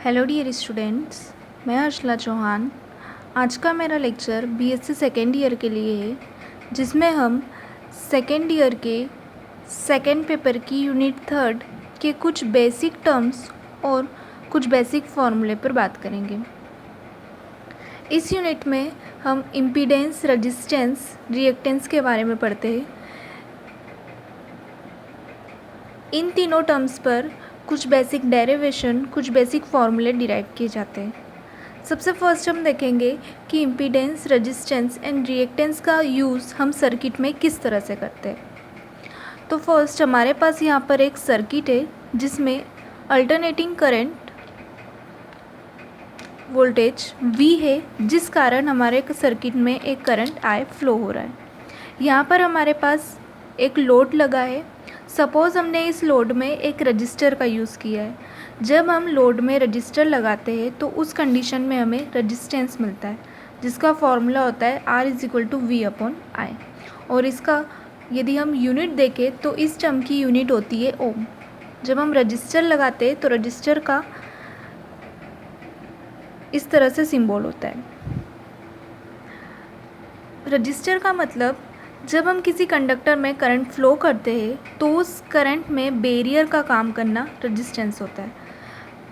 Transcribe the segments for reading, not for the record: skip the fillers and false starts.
Hello dear students, मैं हर्षला चौहान। आज का मेरा लेक्चर बीएससी सेकेंड ईयर के लिए है, जिसमें हम सेकेंड ईयर के सेकेंड पेपर की यूनिट थर्ड के कुछ बेसिक टर्म्स और कुछ बेसिक फार्मूले पर बात करेंगे। इस यूनिट में हम इम्पीडेंस, रेजिस्टेंस, रिएक्टेंस के बारे में पढ़ते हैं। इन तीनों टर्म्स पर कुछ बेसिक डेरिवेशन, कुछ बेसिक फार्मूले डिराइव किए जाते हैं। सबसे फर्स्ट हम देखेंगे कि इम्पीडेंस, रेजिस्टेंस एंड रिएक्टेंस का यूज़ हम सर्किट में किस तरह से करते हैं। तो फर्स्ट हमारे पास यहाँ पर एक सर्किट है जिसमें अल्टरनेटिंग करंट वोल्टेज V है, जिस कारण हमारे सर्किट में एक करंट I फ्लो हो रहा है। यहाँ पर हमारे पास एक लोड लगा है। सपोज़ हमने इस लोड में एक रजिस्टर का यूज़ किया है। जब हम लोड में रजिस्टर लगाते हैं तो उस कंडीशन में हमें रजिस्टेंस मिलता है, जिसका फॉर्मूला होता है R=V/I। और इसका यदि हम यूनिट देखें तो इस टर्म की यूनिट होती है ओम। जब हम रजिस्टर लगाते हैं तो रजिस्टर का इस तरह से सिंबल होता है। रजिस्टर का मतलब जब हम किसी कंडक्टर में करंट फ्लो करते हैं तो उस करंट में बैरियर का काम करना रेजिस्टेंस होता है।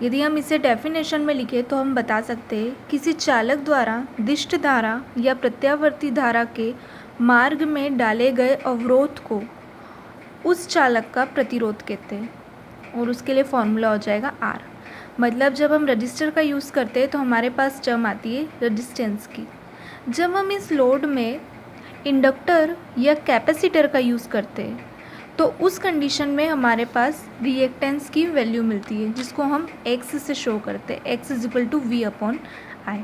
यदि हम इसे डेफिनेशन में लिखें तो हम बता सकते हैं किसी चालक द्वारा दिष्ट धारा या प्रत्यावर्ती धारा के मार्ग में डाले गए अवरोध को उस चालक का प्रतिरोध कहते हैं, और उसके लिए फॉर्मूला हो जाएगा R। मतलब जब हम रजिस्टर का यूज़ करते हैं तो हमारे पास टर्म आती है रेजिस्टेंस की। जब हम इस लोड में इंडक्टर या कैपेसिटर का यूज़ करते हैं तो उस कंडीशन में हमारे पास रिएक्टेंस की वैल्यू मिलती है, जिसको हम X से शो करते हैं, X=V/I।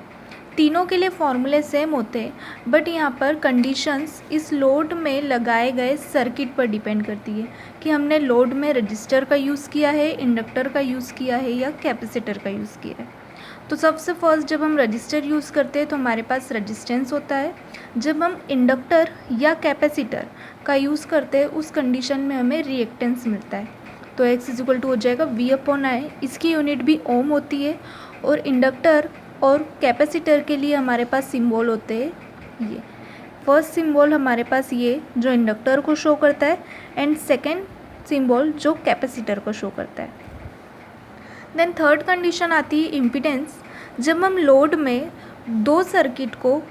तीनों के लिए फॉर्मूले सेम होते हैं, बट यहाँ पर कंडीशंस इस लोड में लगाए गए सर्किट पर डिपेंड करती है कि हमने लोड में रजिस्टर का यूज़ किया है, इंडक्टर का यूज़ किया है या कैपेसिटर का यूज़ किया है। तो सबसे फर्स्ट जब हम रजिस्टर यूज़ करते हैं तो हमारे पास रेजिस्टेंस होता है। जब हम इंडक्टर या कैपेसिटर का यूज़ करते हैं उस कंडीशन में हमें रिएक्टेंस मिलता है। तो X हो जाएगा V/I। इसकी यूनिट भी ओम होती है। और इंडक्टर और कैपेसिटर के लिए हमारे पास सिंबल होते हैं ये। फर्स्ट सिंबल हमारे पास ये जो इंडक्टर को शो करता है, एंड सेकेंड सिंबल जो कैपेसिटर को शो करता है। देन थर्ड कंडीशन आती है इम्पीडेंस। जब हम लोड में दो सर्किट को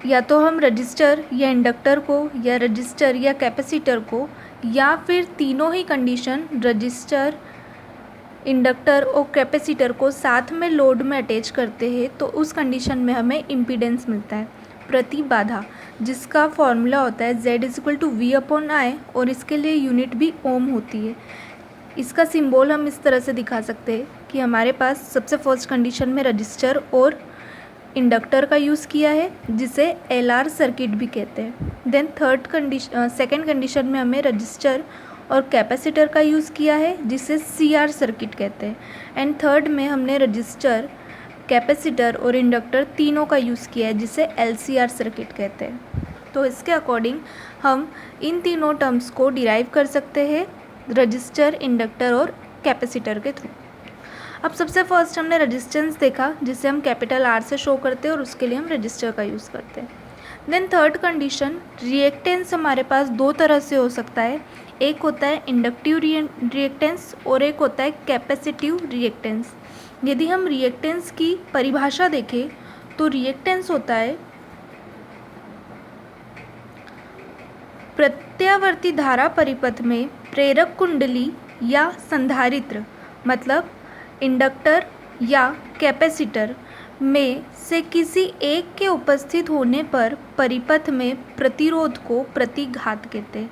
या तो हम रजिस्टर या इंडक्टर को या रजिस्टर या कैपेसिटर को या फिर तीनों ही कंडीशन रजिस्टर, इंडक्टर और कैपेसिटर को साथ में लोड में अटैच करते हैं तो उस कंडीशन में हमें इम्पीडेंस मिलता है, प्रतिबाधा, जिसका फॉर्मूला होता है Z=V/I। और इसके लिए यूनिट भी ओम होती है। इसका सिंबल हम इस तरह से दिखा सकते हैं कि हमारे पास सबसे फर्स्ट कंडीशन में रजिस्टर और इंडक्टर का यूज़ किया है, जिसे LR सर्किट भी कहते हैं। देन सेकेंड कंडीशन में हमें रजिस्टर और कैपेसिटर का यूज़ किया है, जिसे CR सर्किट कहते हैं। एंड थर्ड में हमने रजिस्टर, कैपेसिटर और इंडक्टर तीनों का यूज़ किया है, जिसे LCR सर्किट कहते हैं। तो इसके अकॉर्डिंग हम इन तीनों टर्म्स को डिराइव कर सकते हैं रजिस्टर, इंडक्टर और कैपेसिटर के थ्रू। अब सबसे फर्स्ट हमने रेजिस्टेंस देखा, जिसे हम कैपिटल R से शो करते हैं और उसके लिए हम रजिस्टर का यूज़ करते हैं। देन थर्ड कंडीशन रिएक्टेंस हमारे पास दो तरह से हो सकता है। एक होता है इंडक्टिव रिएक्टेंस और एक होता है कैपेसिटिव रिएक्टेंस। यदि हम रिएक्टेंस की परिभाषा देखें तो रिएक्टेंस होता है प्रत्यावर्ती धारा परिपथ में प्रेरक कुंडली या संधारित्र, मतलब इंडक्टर या कैपेसिटर में से किसी एक के उपस्थित होने पर परिपथ में प्रतिरोध को प्रतिघात कहते हैं।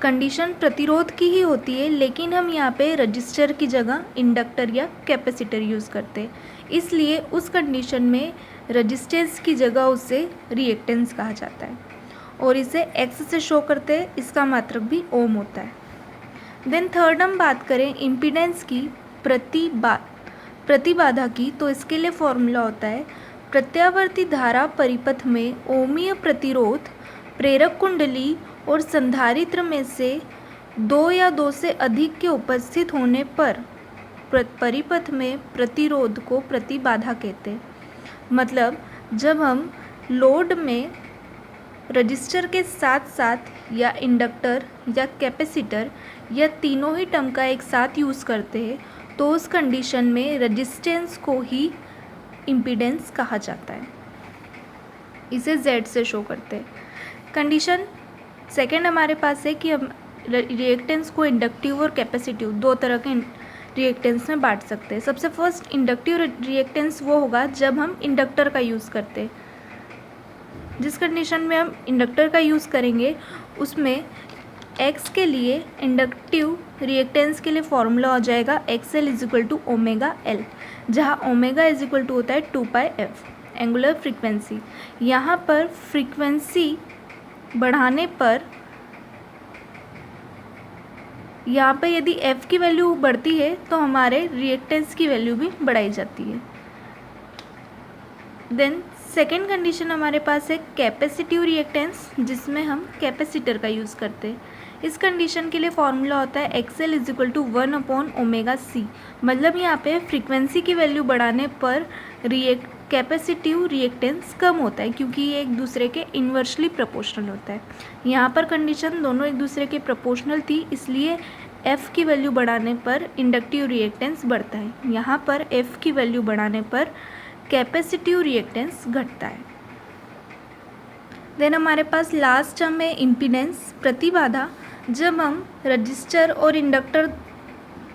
कंडीशन प्रतिरोध की ही होती है, लेकिन हम यहाँ पे रजिस्टर की जगह इंडक्टर या कैपेसिटर यूज़ करते हैं, इसलिए उस कंडीशन में रजिस्टेंस की जगह उसे रिएक्टेंस कहा जाता है और इसे X से शो करते हैं। इसका मात्रक भी ओम होता है। देन थर्ड हम बात करें इम्पीडेंस की, प्रतिबाधा की, तो इसके लिए फॉर्मूला होता है प्रत्यावर्ती धारा परिपथ में ओमीय प्रतिरोध प्रेरक कुंडली और संधारित्र में से दो या दो से अधिक के उपस्थित होने पर परिपथ में प्रतिरोध को प्रतिबाधा कहते हैं। मतलब जब हम लोड में रजिस्टर के साथ साथ या इंडक्टर या कैपेसिटर या तीनों ही टर्म का एक साथ यूज़ करते हैं तो उस कंडीशन में रजिस्टेंस को ही इम्पीडेंस कहा जाता है। इसे Z से शो करते हैं। कंडीशन सेकंड हमारे पास है कि हम रिएक्टेंस को इंडक्टिव और कैपेसिटिव दो तरह के रिएक्टेंस में बांट सकते हैं। सबसे फर्स्ट इंडक्टिव रिएक्टेंस वो होगा जब हम इंडक्टर का यूज़ करते हैं। जिस कंडीशन में हम इंडक्टर का यूज़ करेंगे उसमें X के लिए इंडक्टिव रिएक्टेंस के लिए फॉर्मूला हो जाएगा XL is equal to omega L, जहाँ ओमेगा इजिक्वल टू होता है 2πf एंगुलर फ्रीक्वेंसी। यहाँ पर फ्रीक्वेंसी बढ़ाने पर यहाँ पे यदि f की वैल्यू बढ़ती है तो हमारे रिएक्टेंस की वैल्यू भी बढ़ाई जाती है। देन सेकेंड कंडीशन हमारे पास है कैपेसिटिव रिएक्टेंस, जिसमें हम कैपेसिटर का यूज़ करते हैं। इस कंडीशन के लिए फॉर्मूला होता है XL इजिक्वल टू 1/ωc। मतलब यहाँ पे फ्रीक्वेंसी की वैल्यू बढ़ाने पर कैपेसिटिव रिएक्टेंस कम होता है क्योंकि ये एक दूसरे के इन्वर्सली प्रोपोर्शनल होता है। यहाँ पर कंडीशन दोनों एक दूसरे के प्रोपोर्शनल थी, इसलिए F की वैल्यू बढ़ाने पर इंडक्टिव रिएक्टेंस बढ़ता है। यहाँ पर F की वैल्यू बढ़ाने पर कैपेसिटिव रिएक्टेंस घटता है। देन हमारे पास लास्ट टर्म है इम्पीडेंस, प्रतिबाधा। जब हम रजिस्टर और इंडक्टर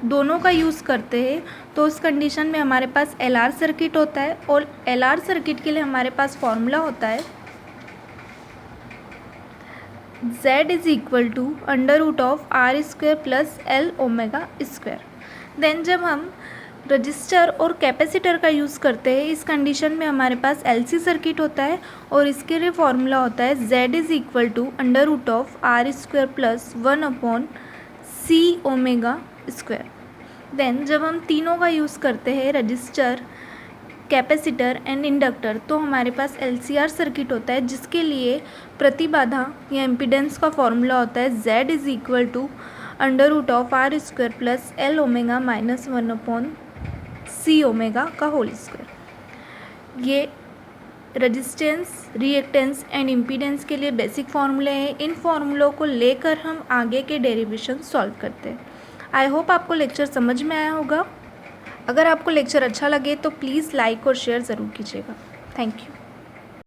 दोनों का यूज़ करते हैं तो उस कंडीशन में हमारे पास LR सर्किट होता है और LR सर्किट के लिए हमारे पास फॉर्मूला होता है Z is equal to √R² plus L omega square. Then जब हम रजिस्टर और कैपेसिटर का यूज़ करते हैं इस कंडीशन में हमारे पास LC सर्किट होता है और इसके लिए फॉर्मूला होता है Z is equal to √R² plus 1/C omega square. Then जब हम तीनों का यूज़ करते हैं रजिस्टर, कैपेसिटर एंड इंडक्टर तो हमारे पास LCR सर्किट होता है जिसके लिए प्रतिबाधा या इम्पीडेंस का फॉर्मूला होता है Z is equal to √R² plus L omega minus 1/C omega का होल स्क्वायर। ये रेजिस्टेंस, रिएक्टेंस एंड इम्पीडेंस के लिए बेसिक फार्मूले हैं। इन फार्मूलों को लेकर हम आगे के डेरिवेशन सॉल्व करते हैं। आई होप आपको लेक्चर समझ में आया होगा। अगर आपको लेक्चर अच्छा लगे तो प्लीज़ लाइक और शेयर ज़रूर कीजिएगा। Thank you.